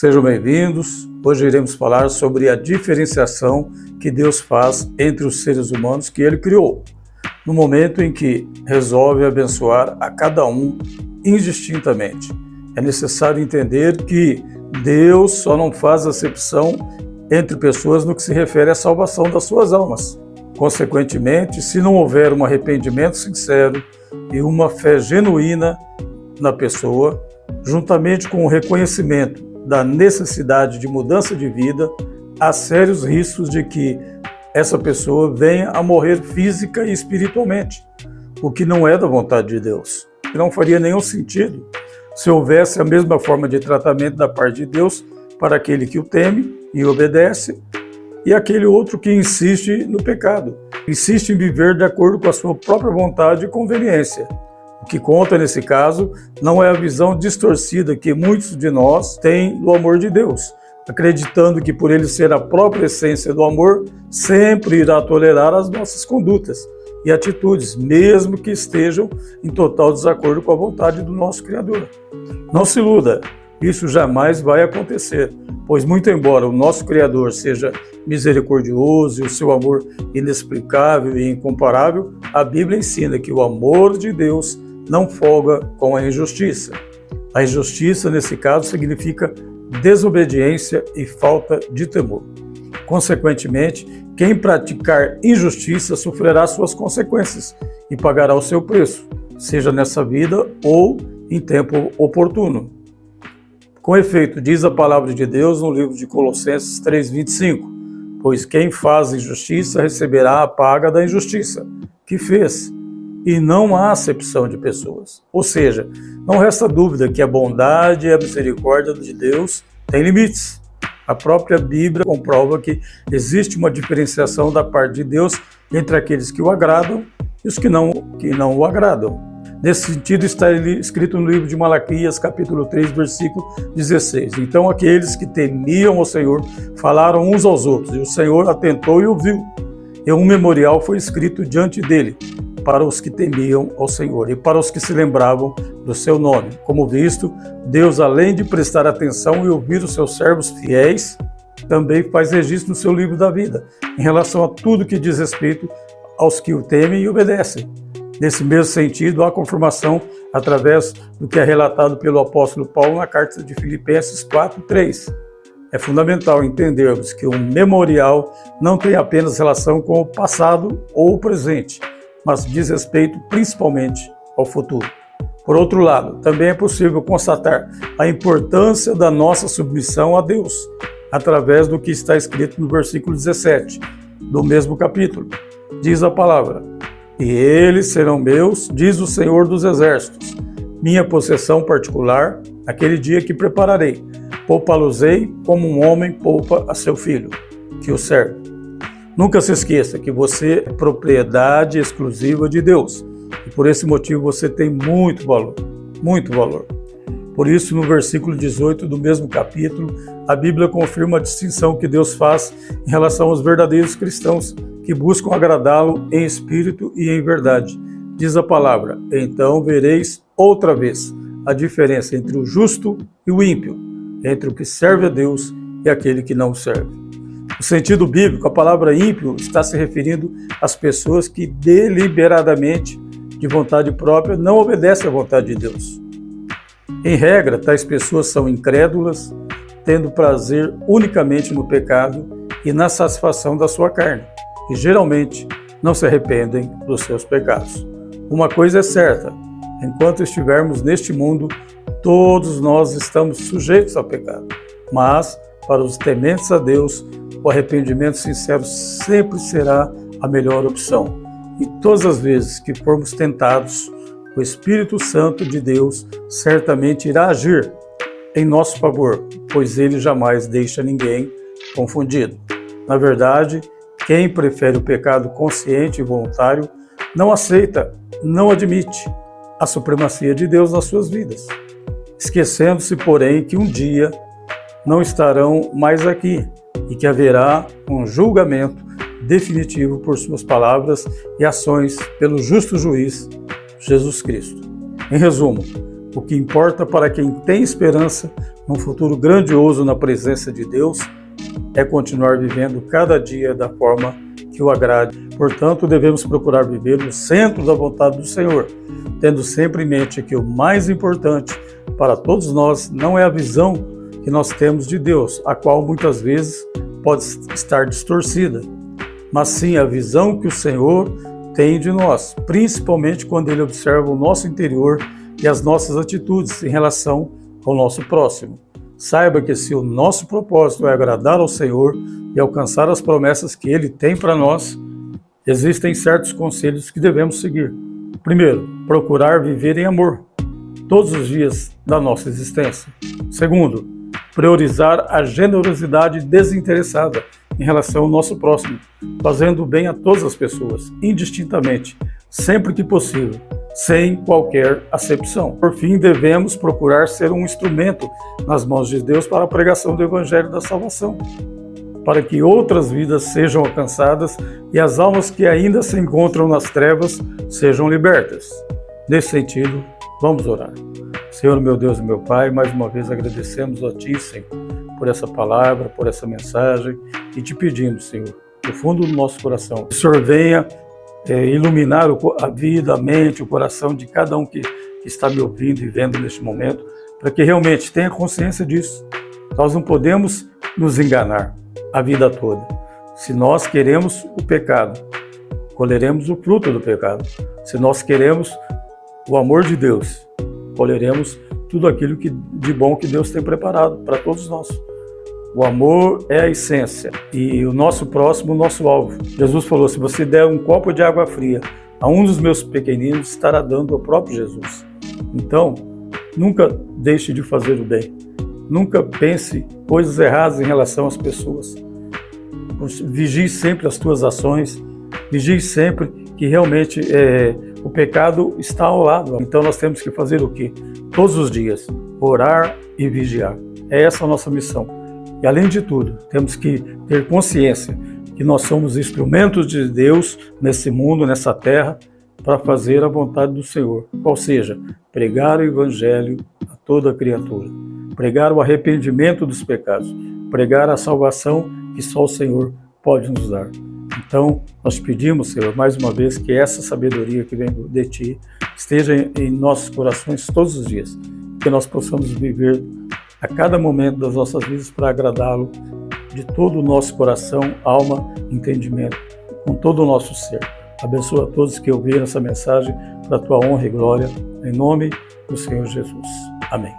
Sejam bem-vindos. Hoje iremos falar sobre a diferenciação que Deus faz entre os seres humanos que Ele criou, no momento em que resolve abençoar a cada um indistintamente. É necessário entender que Deus só não faz acepção entre pessoas no que se refere à salvação das suas almas. Consequentemente, se não houver um arrependimento sincero e uma fé genuína na pessoa, juntamente com o reconhecimento da necessidade de mudança de vida, há sérios riscos de que essa pessoa venha a morrer física e espiritualmente, o que não é da vontade de Deus. E não faria nenhum sentido se houvesse a mesma forma de tratamento da parte de Deus para aquele que o teme e obedece e aquele outro que insiste no pecado, insiste em viver de acordo com a sua própria vontade e conveniência. O que conta nesse caso não é a visão distorcida que muitos de nós têm do amor de Deus, acreditando que por Ele ser a própria essência do amor, sempre irá tolerar as nossas condutas e atitudes, mesmo que estejam em total desacordo com a vontade do nosso Criador. Não se iluda, isso jamais vai acontecer, pois muito embora o nosso Criador seja misericordioso e o seu amor inexplicável e incomparável, a Bíblia ensina que o amor de Deus não folga com a injustiça. A injustiça, nesse caso, significa desobediência e falta de temor. Consequentemente, quem praticar injustiça sofrerá suas consequências e pagará o seu preço, seja nessa vida ou em tempo oportuno. Com efeito, diz a palavra de Deus no livro de Colossenses 3:25, pois quem faz injustiça receberá a paga da injustiça que fez, e não há acepção de pessoas. Ou seja, não resta dúvida que a bondade e a misericórdia de Deus têm limites. A própria Bíblia comprova que existe uma diferenciação da parte de Deus entre aqueles que o agradam e os que não o agradam. Nesse sentido está escrito no livro de Malaquias, capítulo 3, versículo 16. Então aqueles que temiam ao Senhor falaram uns aos outros, e o Senhor atentou e ouviu. E um memorial foi escrito diante dele, para os que temiam ao Senhor e para os que se lembravam do seu nome. Como visto, Deus, além de prestar atenção e ouvir os seus servos fiéis, também faz registro no seu livro da vida, em relação a tudo que diz respeito aos que o temem e obedecem. Nesse mesmo sentido, há confirmação através do que é relatado pelo apóstolo Paulo na carta de Filipenses 4:3. É fundamental entendermos que um memorial não tem apenas relação com o passado ou o presente, mas diz respeito principalmente ao futuro. Por outro lado, também é possível constatar a importância da nossa submissão a Deus, através do que está escrito no versículo 17 do mesmo capítulo. Diz a palavra: e eles serão meus, diz o Senhor dos Exércitos, minha possessão particular, aquele dia que prepararei. Poupá-los-ei como um homem poupa a seu filho, que o serve. Nunca se esqueça que você é propriedade exclusiva de Deus e por esse motivo você tem muito valor, muito valor. Por isso, no versículo 18 do mesmo capítulo, a Bíblia confirma a distinção que Deus faz em relação aos verdadeiros cristãos que buscam agradá-lo em espírito e em verdade. Diz a palavra: então vereis outra vez a diferença entre o justo e o ímpio, entre o que serve a Deus e aquele que não o serve. No sentido bíblico, a palavra ímpio está se referindo às pessoas que deliberadamente, de vontade própria, não obedecem à vontade de Deus. Em regra, tais pessoas são incrédulas, tendo prazer unicamente no pecado e na satisfação da sua carne, e geralmente não se arrependem dos seus pecados. Uma coisa é certa: enquanto estivermos neste mundo, todos nós estamos sujeitos ao pecado, mas para os tementes a Deus, o arrependimento sincero sempre será a melhor opção. E todas as vezes que formos tentados, o Espírito Santo de Deus certamente irá agir em nosso favor, pois Ele jamais deixa ninguém confundido. Na verdade, quem prefere o pecado consciente e voluntário não aceita, não admite a supremacia de Deus nas suas vidas, esquecendo-se, porém, que um dia não estarão mais aqui e que haverá um julgamento definitivo por suas palavras e ações pelo justo juiz Jesus Cristo. Em resumo, O que importa para quem tem esperança num futuro grandioso na presença de Deus é continuar vivendo cada dia da forma que o agrade. Portanto, devemos procurar viver no centro da vontade do Senhor, tendo sempre em mente que o mais importante para todos nós não é a visão que nós temos de Deus, a qual muitas vezes pode estar distorcida, mas sim a visão que o Senhor tem de nós, principalmente quando Ele observa o nosso interior e as nossas atitudes em relação ao nosso próximo. Saiba que se o nosso propósito é agradar ao Senhor e alcançar as promessas que Ele tem para nós, existem certos conselhos que devemos seguir. Primeiro, procurar viver em amor todos os dias da nossa existência. Segundo, priorizar a generosidade desinteressada em relação ao nosso próximo, fazendo bem a todas as pessoas, indistintamente, sempre que possível, sem qualquer acepção. Por fim, devemos procurar ser um instrumento nas mãos de Deus para a pregação do Evangelho da Salvação, para que outras vidas sejam alcançadas e as almas que ainda se encontram nas trevas sejam libertas. Nesse sentido, vamos orar. Senhor, meu Deus e meu Pai, mais uma vez agradecemos a Ti, Senhor, por essa palavra, por essa mensagem e te pedimos, Senhor, do fundo do nosso coração, que o Senhor venha iluminar a vida, a mente, o coração de cada um que está me ouvindo e vendo neste momento, para que realmente tenha consciência disso. Nós não podemos nos enganar a vida toda. Se nós queremos o pecado, colheremos o fruto do pecado. Se nós queremos o amor de Deus, colheremos tudo aquilo de bom que Deus tem preparado para todos nós. O amor é a essência e o nosso próximo, o nosso alvo. Jesus falou, se você der um copo de água fria a um dos meus pequeninos, estará dando ao próprio Jesus. Então, nunca deixe de fazer o bem. Nunca pense coisas erradas em relação às pessoas. Vigie sempre as tuas ações. Vigie sempre que realmente o pecado está ao lado. Então nós temos que fazer o quê? Todos os dias, orar e vigiar. É essa a nossa missão. E além de tudo, temos que ter consciência que nós somos instrumentos de Deus nesse mundo, nessa terra, para fazer a vontade do Senhor. Ou seja, pregar o Evangelho a toda criatura. Pregar o arrependimento dos pecados. Pregar a salvação que só o Senhor pode nos dar. Então, nós pedimos, Senhor, mais uma vez, que essa sabedoria que vem de Ti esteja em nossos corações todos os dias. Que nós possamos viver a cada momento das nossas vidas para agradá-lo de todo o nosso coração, alma, entendimento, com todo o nosso ser. Abençoa a todos que ouviram essa mensagem para a Tua honra e glória, em nome do Senhor Jesus. Amém.